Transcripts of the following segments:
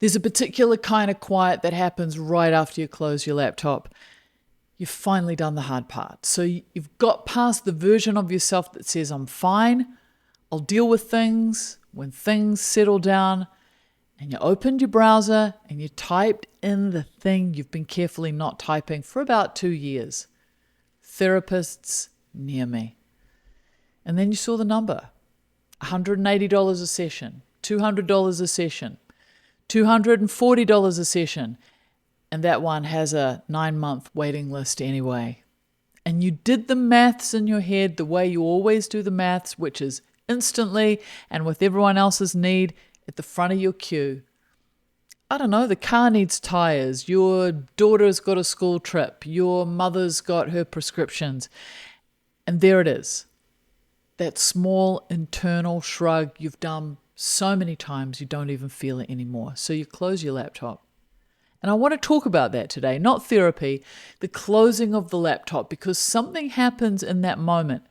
There's a particular kind of quiet that happens right after you close your laptop. You've finally done the hard part. So you've got past the version of yourself that says, I'm fine, I'll deal with things when things settle down. And you opened your browser and you typed in the thing you've been carefully not typing for about 2 years. Therapists near me. And then you saw the number. $180 a session, $200 a session, $240 a session. And that one has a 9-month waiting list anyway. And you did the maths in your head the way you always do the maths, which is instantly and with everyone else's need at the front of your queue. I don't know, the car needs tires, your daughter's got a school trip, your mother's got her prescriptions. And there it is. That small internal shrug you've done so many times you don't even feel it anymore. So you close your laptop. And I want to talk about that today, not therapy, the closing of the laptop, because something happens in that moment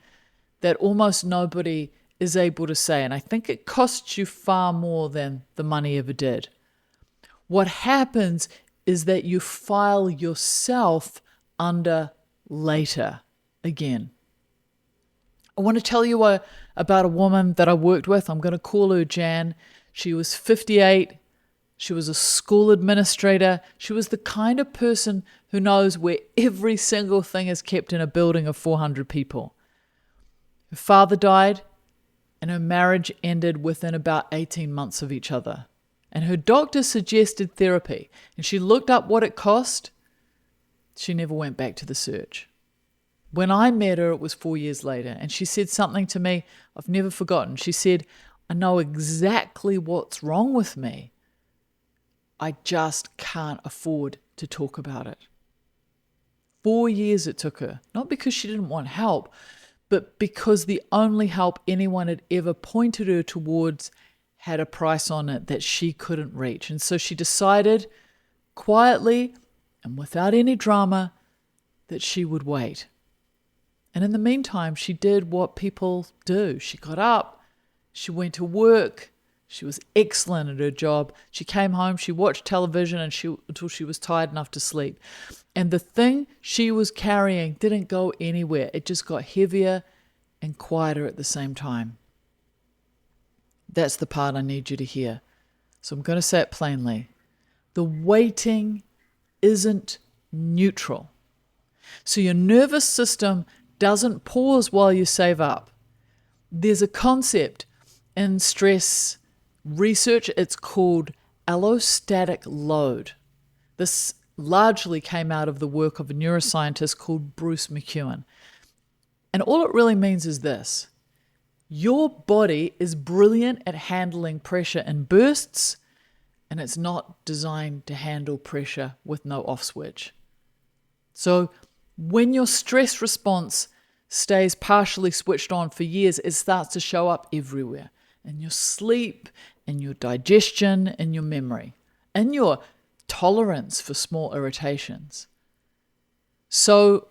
that almost nobody is able to say. And I think it costs you far more than the money ever did. What happens is that you file yourself under later again. I want to tell you about a woman that I worked with. I'm going to call her Jan. She was 58. She was a school administrator. She was the kind of person who knows where every single thing is kept in a building of 400 people. Her father died, and her marriage ended within about 18 months of each other. And her doctor suggested therapy, and she looked up what it cost. She never went back to the search. When I met her, it was 4 years later, and she said something to me I've never forgotten. She said, I know exactly what's wrong with me. I just can't afford to talk about it. 4 years it took her, not because she didn't want help, but because the only help anyone had ever pointed her towards had a price on it that she couldn't reach. And so she decided quietly and without any drama that she would wait. And in the meantime, she did what people do. She got up, she went to work, she was excellent at her job. She came home, she watched television until she was tired enough to sleep. And the thing she was carrying didn't go anywhere. It just got heavier and quieter at the same time. That's the part I need you to hear. So I'm going to say it plainly. The waiting isn't neutral. So your nervous system doesn't pause while you save up. There's a concept in stress research, it's called allostatic load. This largely came out of the work of a neuroscientist called Bruce McEwen. And all it really means is this. Your body is brilliant at handling pressure in bursts, and it's not designed to handle pressure with no off switch. So when your stress response stays partially switched on for years, it starts to show up everywhere. In your sleep, in your digestion, in your memory, in your tolerance for small irritations. So,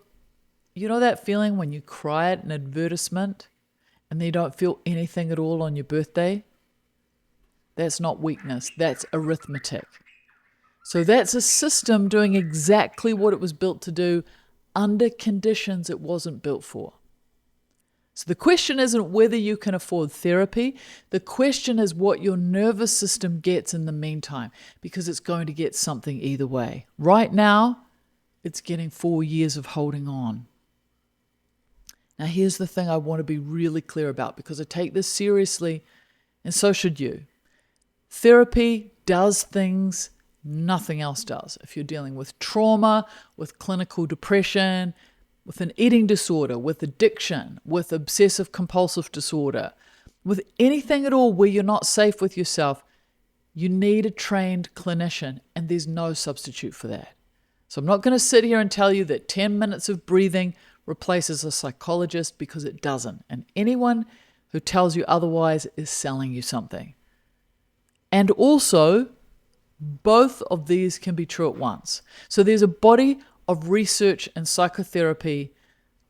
you know that feeling when you cry at an advertisement and then you don't feel anything at all on your birthday? That's not weakness, that's arithmetic. So that's a system doing exactly what it was built to do under conditions it wasn't built for. So the question isn't whether you can afford therapy. The question is what your nervous system gets in the meantime, because it's going to get something either way. Right now, it's getting 4 years of holding on. Now, here's the thing I want to be really clear about, because I take this seriously, and so should you. Therapy does things nothing else does. If you're dealing with trauma, with clinical depression, with an eating disorder, with addiction, with obsessive compulsive disorder, with anything at all where you're not safe with yourself, you need a trained clinician, and there's no substitute for that. So I'm not going to sit here and tell you that 10 minutes of breathing replaces a psychologist, because it doesn't. And anyone who tells you otherwise is selling you something. And also, both of these can be true at once. So there's a body of research and psychotherapy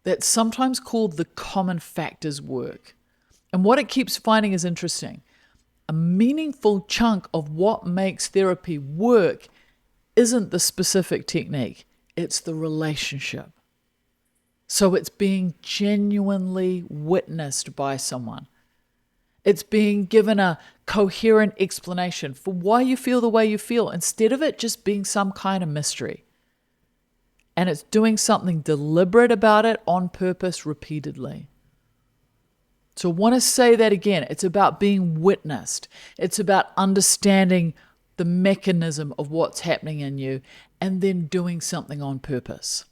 that's sometimes called the common factors work. And what it keeps finding is interesting. A a meaningful chunk of what makes therapy work isn't the specific technique, it's the relationship. So it's being genuinely witnessed by someone. It's being given a coherent explanation for why you feel the way you feel, instead of it just being some kind of mystery. And it's doing something deliberate about it on purpose repeatedly. So I want to say that again. It's about being witnessed. It's about understanding the mechanism of what's happening in you and then doing something on purpose.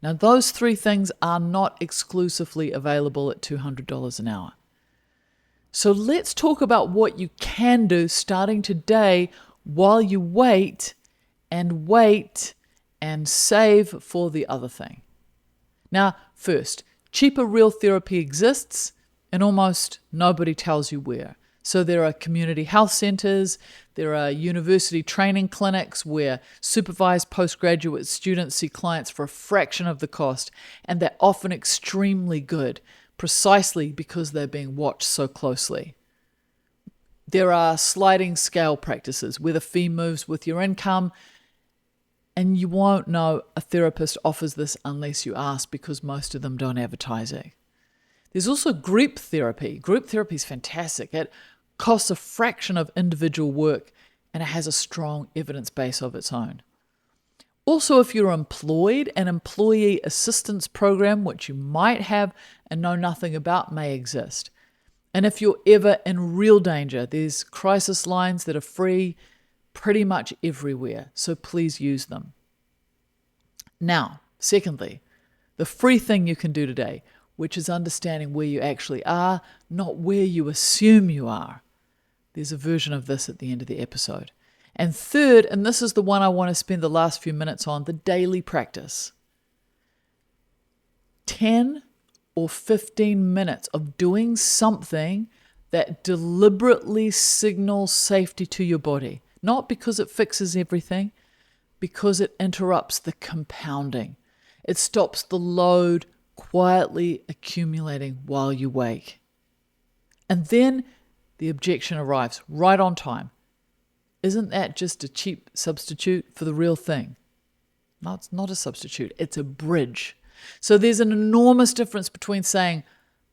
Now, those three things are not exclusively available at $200 an hour. So let's talk about what you can do starting today while you wait and save for the other thing. Now, first, cheaper real therapy exists and almost nobody tells you where. So there are community health centers, there are university training clinics where supervised postgraduate students see clients for a fraction of the cost, and they're often extremely good, precisely because they're being watched so closely. There are sliding scale practices where the fee moves with your income, and you won't know a therapist offers this unless you ask, because most of them don't advertise it. There's also group therapy. Group therapy is fantastic. It costs a fraction of individual work, and it has a strong evidence base of its own. Also, if you're employed, an employee assistance program, which you might have and know nothing about, may exist. And if you're ever in real danger, there's crisis lines that are free pretty much everywhere, so please use them. Now, secondly, the free thing you can do today, which is understanding where you actually are, not where you assume you are. There's a version of this at the end of the episode. And third, and this is the one I want to spend the last few minutes on, the daily practice. 10 or 15 minutes of doing something that deliberately signals safety to your body. Not because it fixes everything, because it interrupts the compounding. It stops the load quietly accumulating while you wake. And then the objection arrives right on time. Isn't that just a cheap substitute for the real thing? No, it's not a substitute. It's a bridge. So there's an enormous difference between saying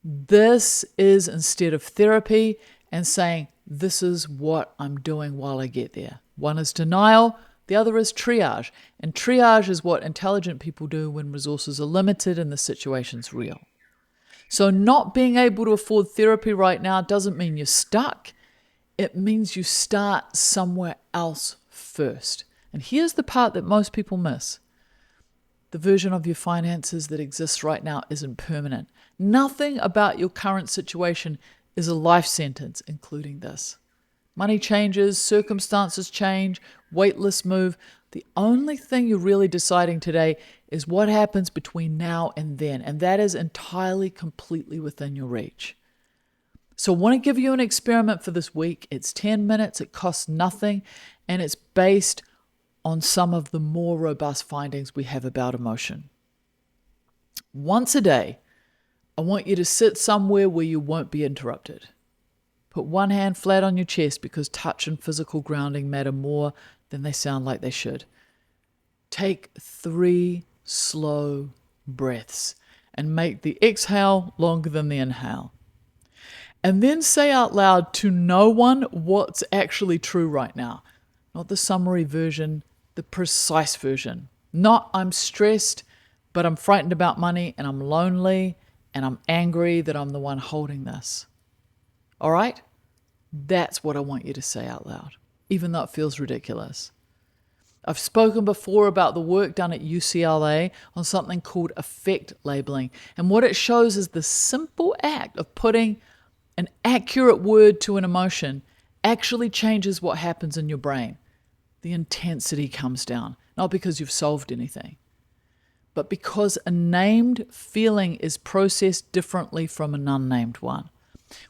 this is instead of therapy and saying this is what I'm doing while I get there. One is denial, the other is triage. And triage is what intelligent people do when resources are limited and the situation's real. So not being able to afford therapy right now doesn't mean you're stuck. It means you start somewhere else first. And here's the part that most people miss. The version of your finances that exists right now isn't permanent. Nothing about your current situation is a life sentence, including this. Money changes, circumstances change, wait lists move. The only thing you're really deciding today is what happens between now and then, and that is entirely, completely within your reach. So I want to give you an experiment for this week. It's 10 minutes, it costs nothing, and it's based on some of the more robust findings we have about emotion. Once a day, I want you to sit somewhere where you won't be interrupted. Put one hand flat on your chest, because touch and physical grounding matter more than they sound like they should. Take 3 slow breaths and make the exhale longer than the inhale. And then say out loud to no one what's actually true right now. Not the summary version, the precise version. Not I'm stressed, but I'm frightened about money and I'm lonely and I'm angry that I'm the one holding this. All right? That's what I want you to say out loud, even though it feels ridiculous. I've spoken before about the work done at UCLA on something called affect labeling. And what it shows is the simple act of putting an accurate word to an emotion actually changes what happens in your brain. The intensity comes down, not because you've solved anything, but because a named feeling is processed differently from an unnamed one.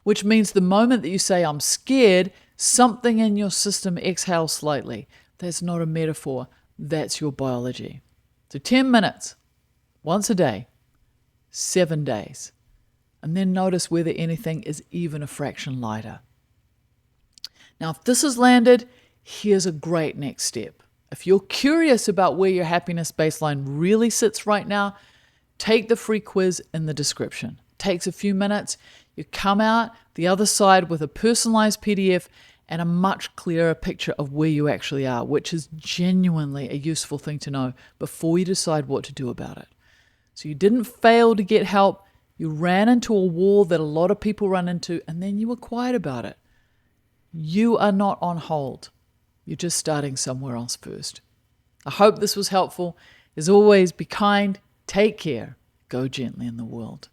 Which means the moment that you say, I'm scared, something in your system exhales slightly. That's not a metaphor. That's your biology. So 10 minutes, once a day, 7 days. And then notice whether anything is even a fraction lighter. Now, if this has landed, here's a great next step. If you're curious about where your happiness baseline really sits right now, take the free quiz in the description. It takes a few minutes. You come out the other side with a personalized PDF and a much clearer picture of where you actually are, which is genuinely a useful thing to know before you decide what to do about it. So you didn't fail to get help. You ran into a wall that a lot of people run into, and then you were quiet about it. You are not on hold. You're just starting somewhere else first. I hope this was helpful. As always, be kind, take care, go gently in the world.